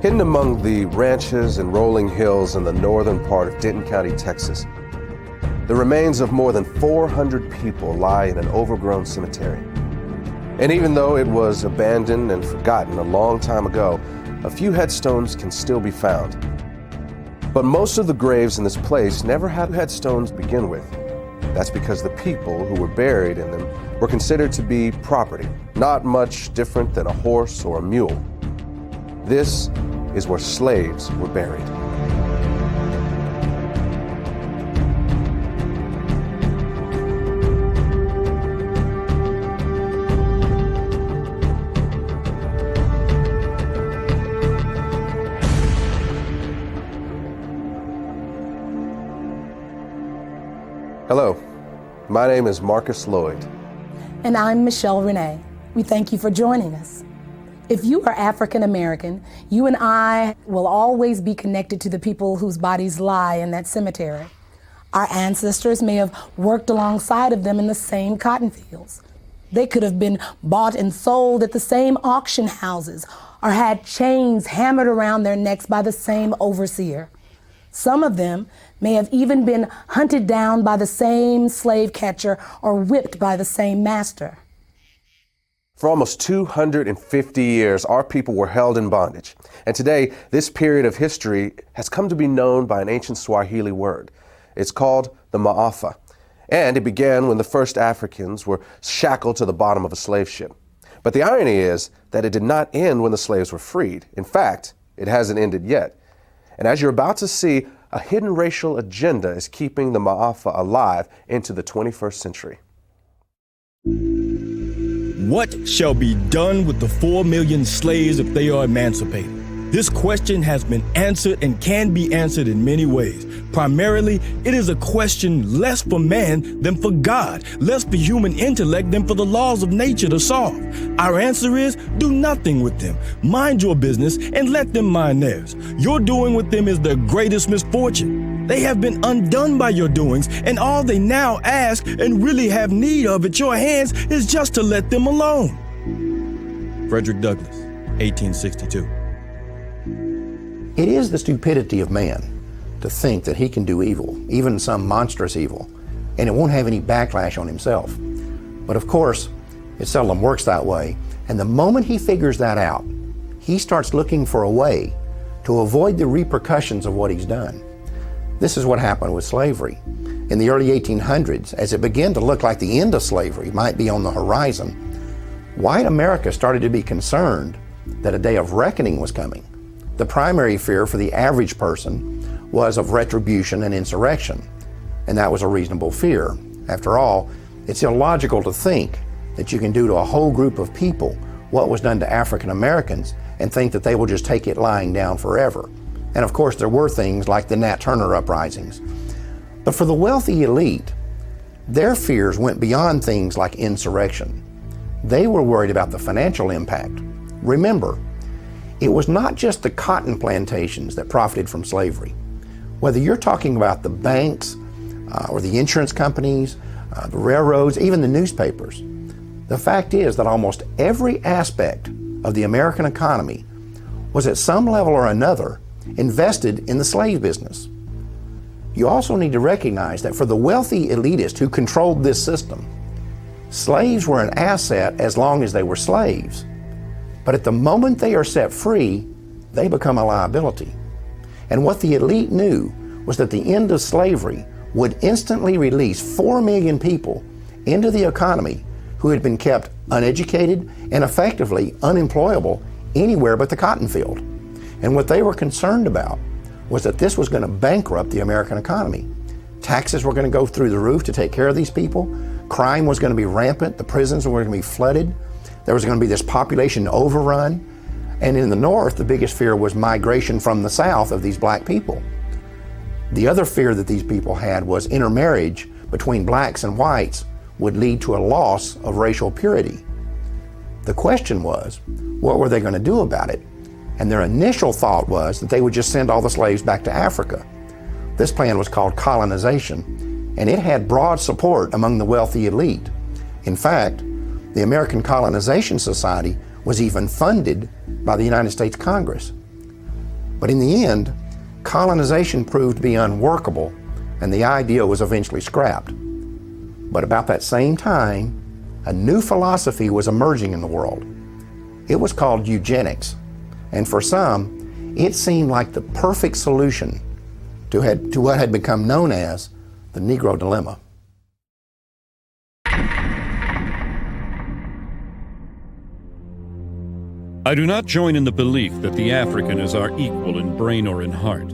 Hidden among the ranches and rolling hills in the northern part of Denton County, Texas, the remains of more than 400 people lie in an overgrown cemetery. And even though it was abandoned and forgotten a long time ago, a few headstones can still be found. But most of the graves in this place never had headstones to begin with. That's because the people who were buried in them were considered to be property, not much different than a horse or a mule. This is where slaves were buried. Hello, my name is Marcus Lloyd. And I'm Michelle Renee. We thank you for joining us. If you are African American, you and I will always be connected to the people whose bodies lie in that cemetery. Our ancestors may have worked alongside of them in the same cotton fields. They could have been bought and sold at the same auction houses or had chains hammered around their necks by the same overseer. Some of them may have even been hunted down by the same slave catcher or whipped by the same master. For almost 250 years, our people were held in bondage. And today, this period of history has come to be known by an ancient Swahili word. It's called the MAAFA. And it began when the first Africans were shackled to the bottom of a slave ship. But the irony is that it did not end when the slaves were freed. In fact, it hasn't ended yet. And as you're about to see, a hidden racial agenda is keeping the MAAFA alive into the 21st century. What shall be done with the 4 million slaves if they are emancipated? This question has been answered and can be answered in many ways. Primarily, it is a question less for man than for God, less for human intellect than for the laws of nature to solve. Our answer is, do nothing with them. Mind your business and let them mind theirs. Your doing with them is their greatest misfortune. They have been undone by your doings, and all they now ask and really have need of at your hands is just to let them alone. Frederick Douglass, 1862. It is the stupidity of man to think that he can do evil, even some monstrous evil, and it won't have any backlash on himself. But of course, it seldom works that way, and the moment he figures that out, he starts looking for a way to avoid the repercussions of what he's done. This is what happened with slavery. In the early 1800s, as it began to look like the end of slavery might be on the horizon, white America started to be concerned that a day of reckoning was coming. The primary fear for the average person was of retribution and insurrection, and that was a reasonable fear. After all, it's illogical to think that you can do to a whole group of people what was done to African Americans and think that they will just take it lying down forever. And of course, there were things like the Nat Turner uprisings. But for the wealthy elite, their fears went beyond things like insurrection. They were worried about the financial impact. Remember, it was not just the cotton plantations that profited from slavery. Whether you're talking about the banks or the insurance companies, the railroads, even the newspapers, the fact is that almost every aspect of the American economy was at some level or another invested in the slave business. You also need to recognize that for the wealthy elitist who controlled this system, slaves were an asset as long as they were slaves. But at the moment they are set free, they become a liability. And what the elite knew was that the end of slavery would instantly release 4 million people into the economy who had been kept uneducated and effectively unemployable anywhere but the cotton field. And what they were concerned about was that this was going to bankrupt the American economy. Taxes were going to go through the roof to take care of these people. Crime was going to be rampant. The prisons were going to be flooded. There was going to be this population overrun. And in the North, the biggest fear was migration from the South of these black people. The other fear that these people had was intermarriage between blacks and whites would lead to a loss of racial purity. The question was, what were they going to do about it? And their initial thought was that they would just send all the slaves back to Africa. This plan was called colonization, and it had broad support among the wealthy elite. In fact, the American Colonization Society was even funded by the United States Congress. But in the end, colonization proved to be unworkable, and the idea was eventually scrapped. But about that same time, a new philosophy was emerging in the world. It was called eugenics, and for some, it seemed like the perfect solution to what had become known as the Negro dilemma. I do not join in the belief that the African is our equal in brain or in heart.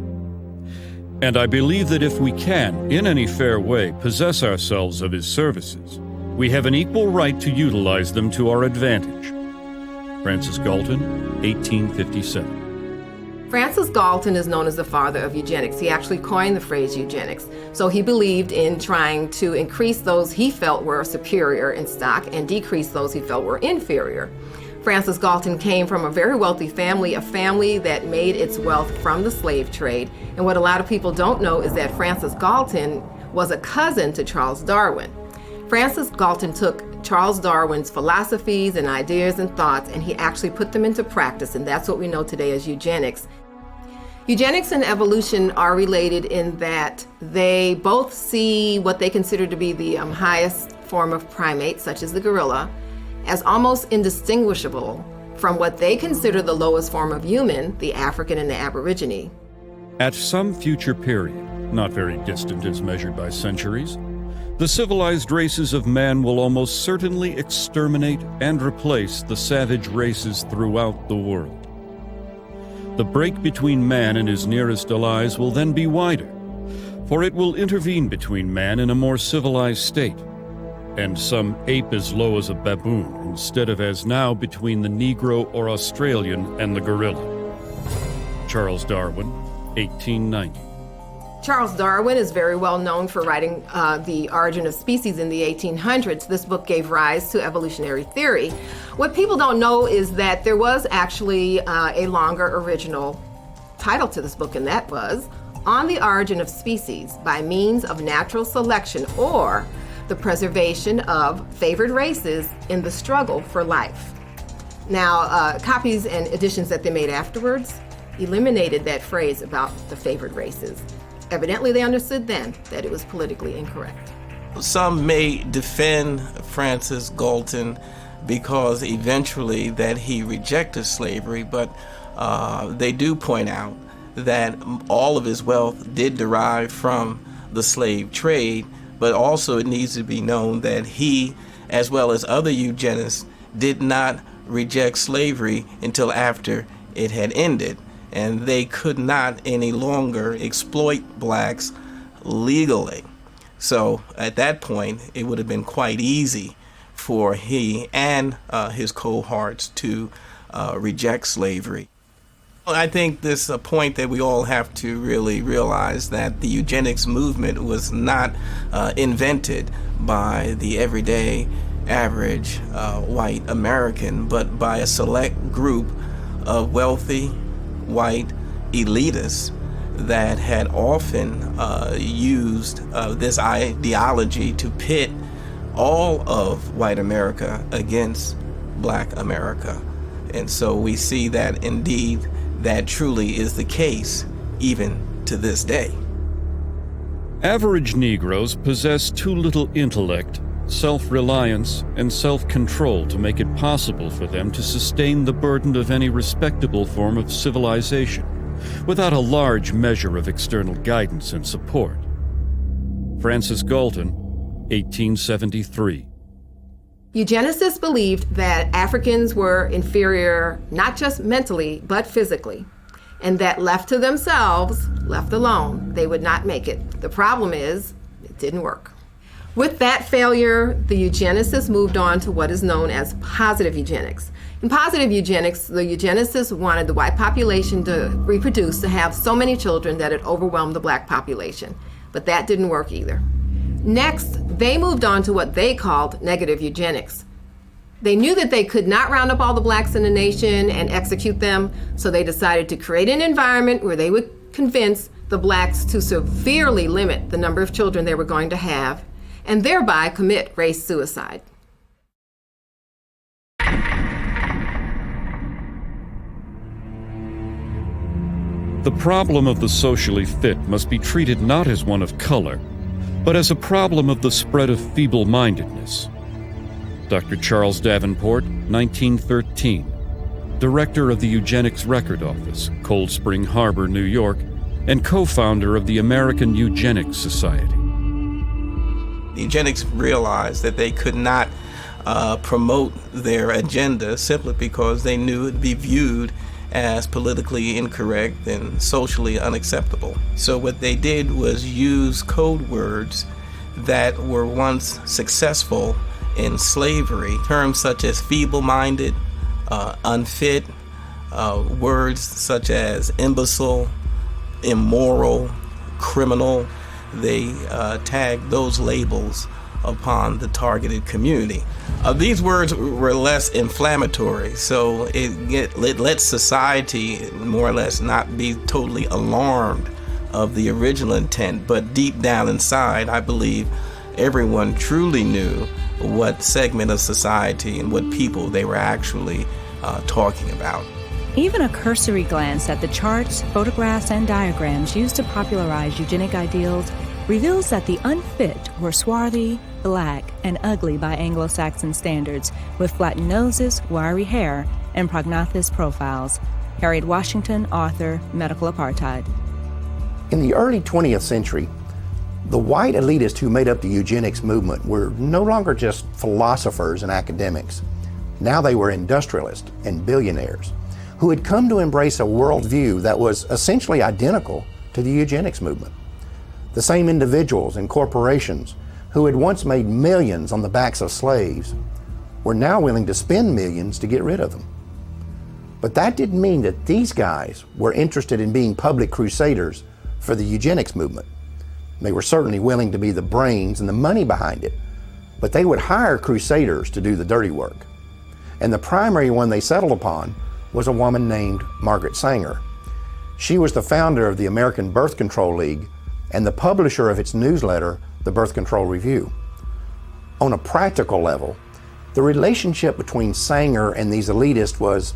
And I believe that if we can, in any fair way, possess ourselves of his services, we have an equal right to utilize them to our advantage. Francis Galton, 1857. Francis Galton is known as the father of eugenics. He actually coined the phrase eugenics. So he believed in trying to increase those he felt were superior in stock and decrease those he felt were inferior. Francis Galton came from a very wealthy family, a family that made its wealth from the slave trade. And what a lot of people don't know is that Francis Galton was a cousin to Charles Darwin. Francis Galton took Charles Darwin's philosophies and ideas and thoughts, and he actually put them into practice, and that's what we know today as eugenics. Eugenics and evolution are related in that they both see what they consider to be the highest form of primate, such as the gorilla, as almost indistinguishable from what they consider the lowest form of human, the African and the Aborigine. At some future period, not very distant as measured by centuries, the civilized races of man will almost certainly exterminate and replace the savage races throughout the world. The break between man and his nearest allies will then be wider, for it will intervene between man and a more civilized state, and some ape as low as a baboon instead of as now between the Negro or Australian and the gorilla. Charles Darwin, 1890. Charles Darwin is very well known for writing The Origin of Species in the 1800s. This book gave rise to evolutionary theory. What people don't know is that there was actually a longer original title to this book, and that was On the Origin of Species by Means of Natural Selection, or the Preservation of Favored Races in the Struggle for Life. Now, copies and editions that they made afterwards eliminated that phrase about the favored races. Evidently, they understood then that it was politically incorrect. Some may defend Francis Galton because eventually that he rejected slavery, but they do point out that all of his wealth did derive from the slave trade, but also it needs to be known that he, as well as other eugenists, did not reject slavery until after it had ended. And they could not any longer exploit blacks legally. So at that point, it would have been quite easy for he and his cohorts to reject slavery. I think this is a point that we all have to really realize, that the eugenics movement was not invented by the everyday average white American, but by a select group of wealthy white elitists that had often used this ideology to pit all of white America against black America. And so we see that indeed that truly is the case even to this day. Average Negroes possess too little intellect, self-reliance, and self-control to make it possible for them to sustain the burden of any respectable form of civilization without a large measure of external guidance and support. Francis Galton, 1873. Eugenicists believed that Africans were inferior not just mentally, but physically, and that left to themselves, left alone, they would not make it. The problem is, it didn't work. With that failure, the eugenicists moved on to what is known as positive eugenics. In positive eugenics, the eugenicists wanted the white population to reproduce, to have so many children that it overwhelmed the black population. But that didn't work either. Next, they moved on to what they called negative eugenics. They knew that they could not round up all the blacks in the nation and execute them, so they decided to create an environment where they would convince the blacks to severely limit the number of children they were going to have, and thereby commit race suicide. The problem of the socially fit must be treated not as one of color, but as a problem of the spread of feeble-mindedness. Dr. Charles Davenport, 1913, director of the Eugenics Record Office, Cold Spring Harbor, New York, and co-founder of the American Eugenics Society. The eugenics realized that they could not promote their agenda simply because they knew it would be viewed as politically incorrect and socially unacceptable. So what they did was use code words that were once successful in slavery, terms such as feeble-minded, unfit, words such as imbecile, immoral, criminal. They tagged those labels upon the targeted community. These words were less inflammatory, so it let society more or less not be totally alarmed of the original intent, but deep down inside, I believe everyone truly knew what segment of society and what people they were actually talking about. Even a cursory glance at the charts, photographs, and diagrams used to popularize eugenic ideals reveals that the unfit were swarthy, black, and ugly by Anglo-Saxon standards, with flattened noses, wiry hair, and prognathous profiles. Harriet Washington, author, Medical Apartheid. In the early 20th century, the white elitists who made up the eugenics movement were no longer just philosophers and academics. Now they were industrialists and billionaires who had come to embrace a worldview that was essentially identical to the eugenics movement. The same individuals and corporations who had once made millions on the backs of slaves were now willing to spend millions to get rid of them. But that didn't mean that these guys were interested in being public crusaders for the eugenics movement. They were certainly willing to be the brains and the money behind it, but they would hire crusaders to do the dirty work. And the primary one they settled upon was a woman named Margaret Sanger. She was the founder of the American Birth Control League and the publisher of its newsletter, the Birth Control Review. On a practical level, the relationship between Sanger and these elitists was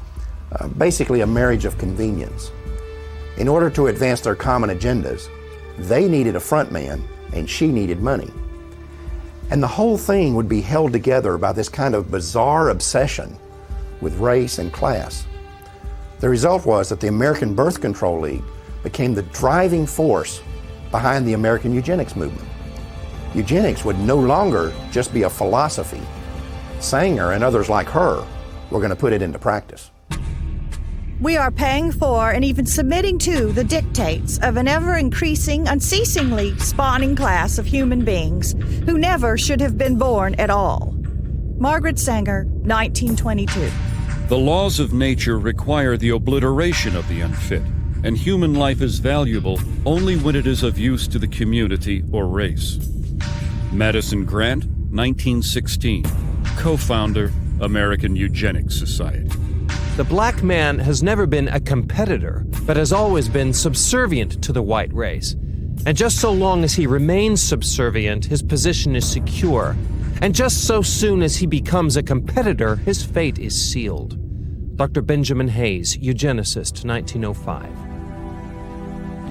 basically a marriage of convenience. In order to advance their common agendas, they needed a front man and she needed money. And the whole thing would be held together by this kind of bizarre obsession with race and class. The result was that the American Birth Control League became the driving force behind the American eugenics movement. Eugenics would no longer just be a philosophy. Sanger and others like her were going to put it into practice. We are paying for and even submitting to the dictates of an ever-increasing, unceasingly spawning class of human beings who never should have been born at all. Margaret Sanger, 1922. The laws of nature require the obliteration of the unfit, and human life is valuable only when it is of use to the community or race. Madison Grant, 1916, co-founder, American Eugenics Society. The black man has never been a competitor, but has always been subservient to the white race. And just so long as he remains subservient, his position is secure. And just so soon as he becomes a competitor, his fate is sealed. Dr. Benjamin Hayes, eugenicist, 1905.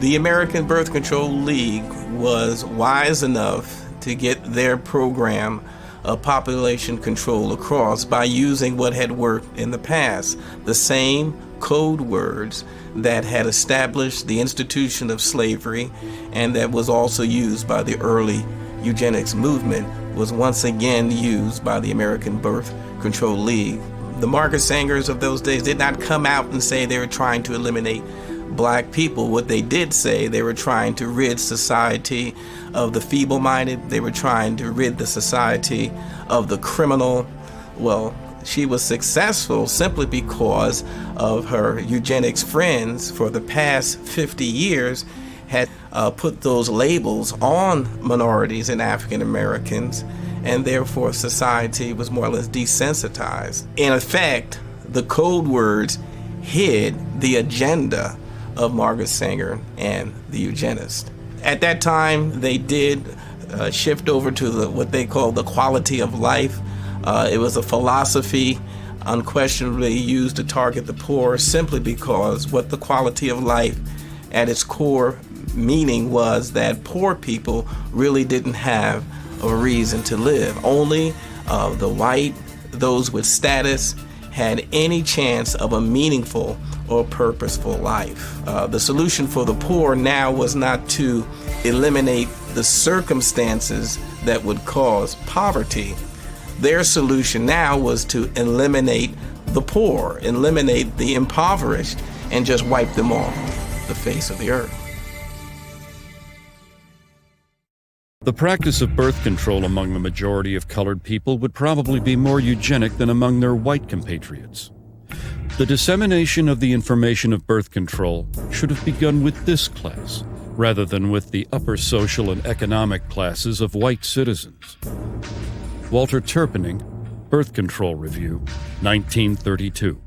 The American Birth Control League was wise enough to get their program of population control across by using what had worked in the past, the same code words that had established the institution of slavery and that was also used by the early eugenics movement was once again used by the American Birth Control League. The Margaret Sangers of those days did not come out and say they were trying to eliminate black people. What they did say, they were trying to rid society of the feeble-minded. They were trying to rid the society of the criminal. Well, she was successful simply because of her eugenics friends for the past 50 years had put those labels on minorities and African Americans, and therefore society was more or less desensitized. In effect, the code words hid the agenda of Margaret Sanger and the eugenists. At that time, they did shift over to what they call the quality of life. It was a philosophy unquestionably used to target the poor simply because what the quality of life at its core meaning was that poor people really didn't have a reason to live. Only the white, those with status, had any chance of a meaningful or purposeful life. The solution for the poor now was not to eliminate the circumstances that would cause poverty. Their solution now was to eliminate the poor, eliminate the impoverished, and just wipe them off the face of the earth. The practice of birth control among the majority of colored people would probably be more eugenic than among their white compatriots. The dissemination of the information of birth control should have begun with this class, rather than with the upper social and economic classes of white citizens. Walter Turpening, Birth Control Review, 1932.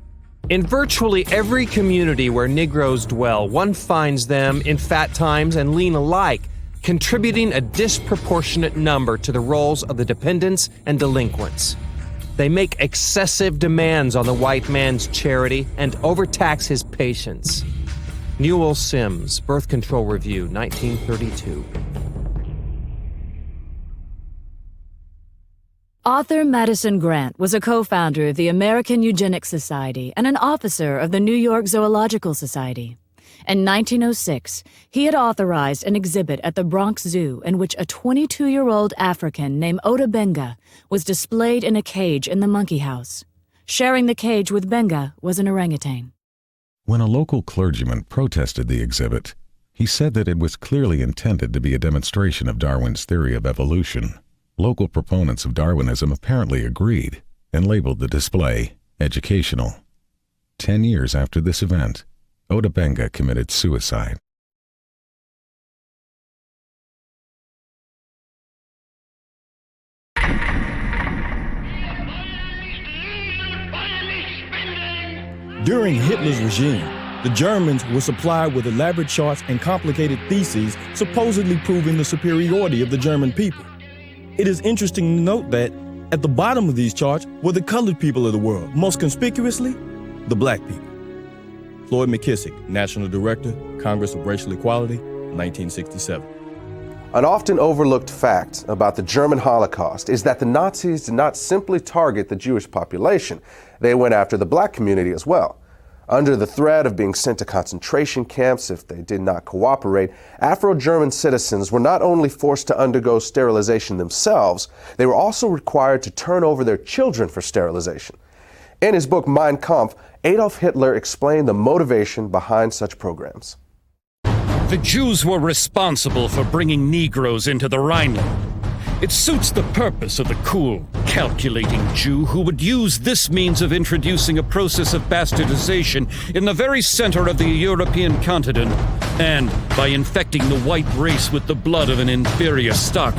In virtually every community where Negroes dwell, one finds them in fat times and lean alike, contributing a disproportionate number to the roles of the dependents and delinquents. They make excessive demands on the white man's charity and overtax his patients. Newell Sims, Birth Control Review, 1932. Author Madison Grant was a co-founder of the American Eugenics Society and an officer of the New York Zoological Society. In 1906, he had authorized an exhibit at the Bronx Zoo in which a 22-year-old African named Ota Benga was displayed in a cage in the monkey house. Sharing the cage with Benga was an orangutan. When a local clergyman protested the exhibit, he said that it was clearly intended to be a demonstration of Darwin's theory of evolution. Local proponents of Darwinism apparently agreed and labeled the display educational. 10 years after this event, Ota Benga committed suicide. During Hitler's regime, the Germans were supplied with elaborate charts and complicated theses supposedly proving the superiority of the German people. It is interesting to note that at the bottom of these charts were the colored people of the world, most conspicuously, the black people. Floyd McKissick, National Director, Congress of Racial Equality, 1967. An often overlooked fact about the German Holocaust is that the Nazis did not simply target the Jewish population. They went after the black community as well. Under the threat of being sent to concentration camps if they did not cooperate, Afro-German citizens were not only forced to undergo sterilization themselves, they were also required to turn over their children for sterilization. In his book Mein Kampf, Adolf Hitler explained the motivation behind such programs. The Jews were responsible for bringing Negroes into the Rhineland. It suits the purpose of the cool, calculating Jew who would use this means of introducing a process of bastardization in the very center of the European continent, and by infecting the white race with the blood of an inferior stock,